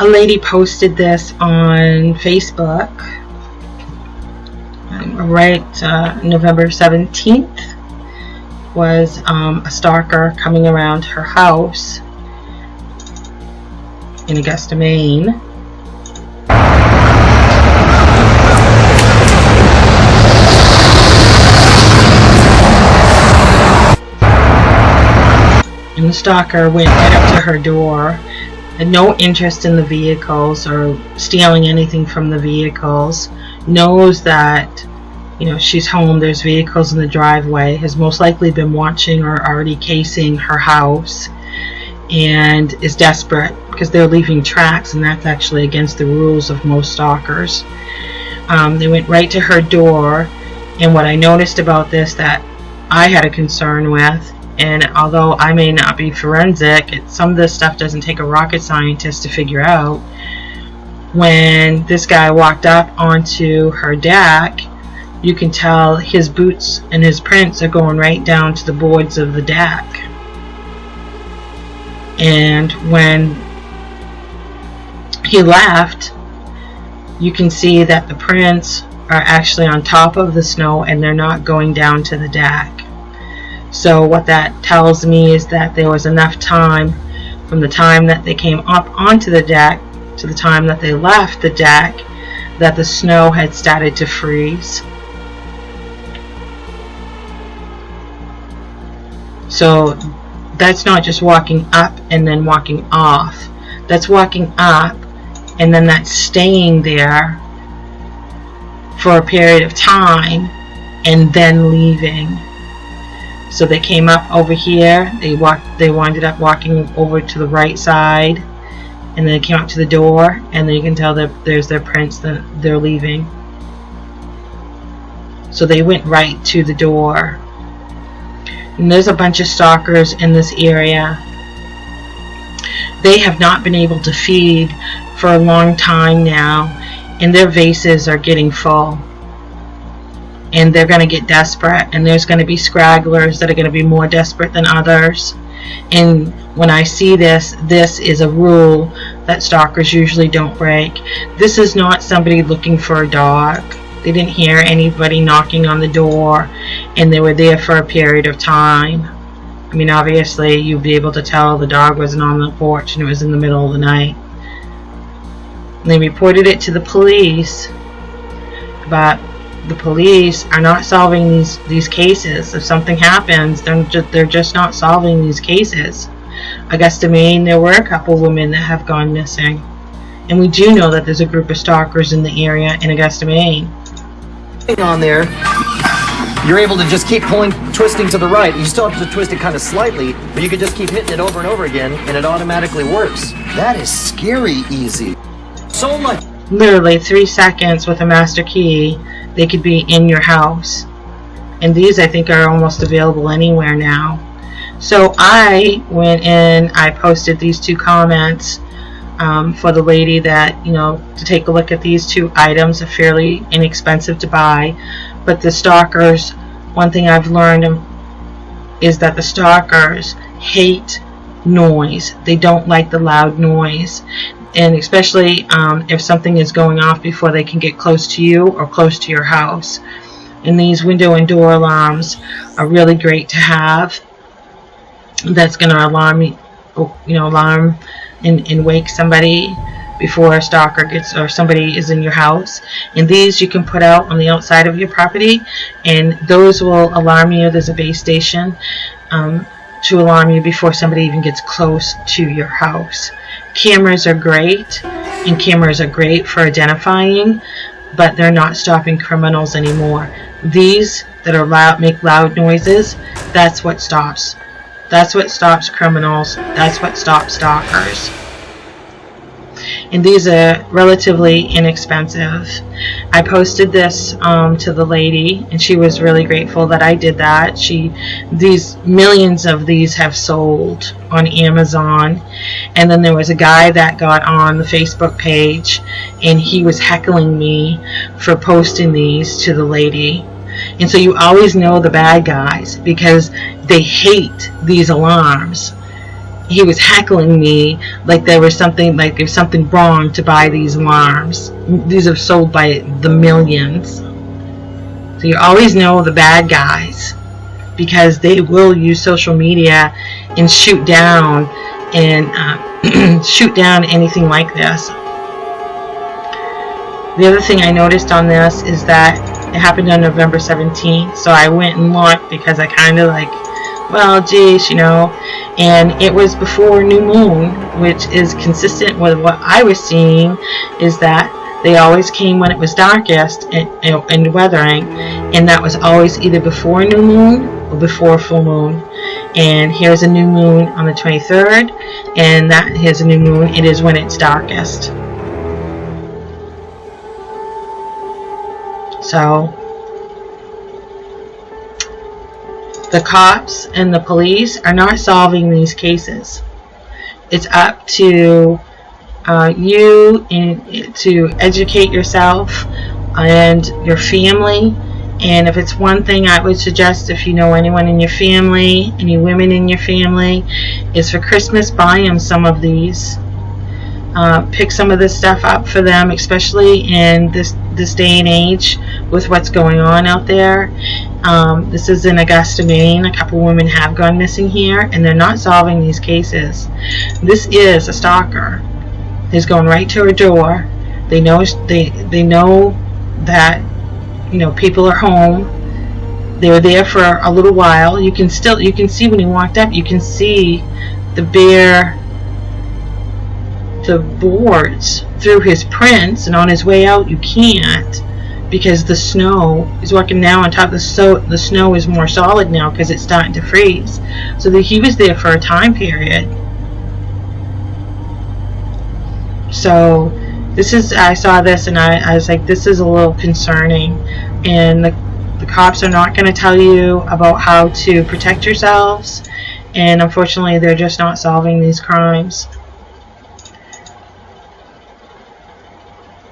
A lady posted this on Facebook, right, November 17th, was a stalker coming around her house in Augusta, Maine. And the stalker went right up to her door, had no interest in the vehicles or stealing anything from the vehicles, knows that, you know, she's home, there's vehicles in the driveway, has most likely been watching or already casing her house, and is desperate because they're leaving tracks, and that's actually against the rules of most stalkers. They went right to her door, and what I noticed about this that I had a concern with, and although I may not be forensic, some of this stuff doesn't take a rocket scientist to figure out. When this guy walked up onto her deck, you can tell his boots and his prints are going right down to the boards of the deck. And when he left, you can see that the prints are actually on top of the snow and they're not going down to the deck. So what that tells me is that there was enough time from the time that they came up onto the deck to the time that they left the deck that the snow had started to freeze. So that's not just walking up and then walking off. That's walking up and then that's staying there for a period of time and then leaving. So they came up over here, they winded up walking over to the right side, and then they came up to the door, and then you can tell that there's their prints that they're leaving. So they went right to the door. And there's a bunch of stalkers in this area. They have not been able to feed for a long time now, and their vases are getting full. And they're going to get desperate, and there's going to be scragglers that are going to be more desperate than others. And when I see this, this is a rule that stalkers usually don't break. This is not somebody looking for a dog. They didn't hear anybody knocking on the door, and they were there for a period of time. I mean, obviously you'd be able to tell the dog wasn't on the porch and it was in the middle of the night. And they reported it to the police, but the police are not solving these cases. If something happens, they're just not solving these cases. Augusta, Maine, there were a couple women that have gone missing, and we do know that there's a group of stalkers in the area in Augusta, Maine. On there, you're able to just keep twisting to the right. You still have to twist it kind of slightly, but you can just keep hitting it over and over again, and it automatically works. That is scary easy. So much. Literally 3 seconds with a master key, they could be in your house. And these, I think, are almost available anywhere now. So I went in, I posted these 2 comments for the lady that, you know, to take a look at these 2 items. Are fairly inexpensive to buy. But the stalkers, one thing I've learned is that the stalkers hate noise. They don't like the loud noise. And especially if something is going off before they can get close to you or close to your house. And these window and door alarms are really great to have. That's going to alarm and wake somebody before a stalker gets or somebody is in your house. And these you can put out on the outside of your property, and those will alarm you. There's a base station to alarm you before somebody even gets close to your house. Cameras are great, and cameras are great for identifying, but they're not stopping criminals anymore. These that are make loud noises, that's what stops. That's what stops criminals. That's what stops stalkers. And these are relatively inexpensive. I posted this to the lady, and she was really grateful that I did that. These millions of these have sold on Amazon. And then there was a guy that got on the Facebook page, and he was heckling me for posting these to the lady. And so you always know the bad guys because they hate these alarms. he was heckling me like there was something wrong to buy these alarms. These are sold by the millions. So you always know the bad guys, because they will use social media and shoot down anything like this. The other thing I noticed on this is that it happened on November 17th, so I went and looked because I kind of like, well, geez, you know, and it was before new moon, which is consistent with what I was seeing, is that they always came when it was darkest and weathering, and that was always either before new moon or before full moon. And here's a new moon on the 23rd, and here's a new moon. It is when it's darkest. So the cops and the police are not solving these cases. It's up to you to educate yourself and your family. And if it's one thing I would suggest, if you know anyone in your family, any women in your family, is for Christmas, buy them some of these. Pick some of this stuff up for them, especially in this day and age with what's going on out there. This is in Augusta, Maine. A couple women have gone missing here, and they're not solving these cases. This is a stalker. He's going right to her door. They know that, you know, people are home. They were there for a little while. You can see when he walked up, you can see the boards through his prints, and on his way out you can't, because the snow is walking now on top of the snow is more solid now because it's starting to freeze. So that he was there for a time period. So I saw this and I was like, this is a little concerning, and the cops are not going to tell you about how to protect yourselves, and unfortunately they're just not solving these crimes.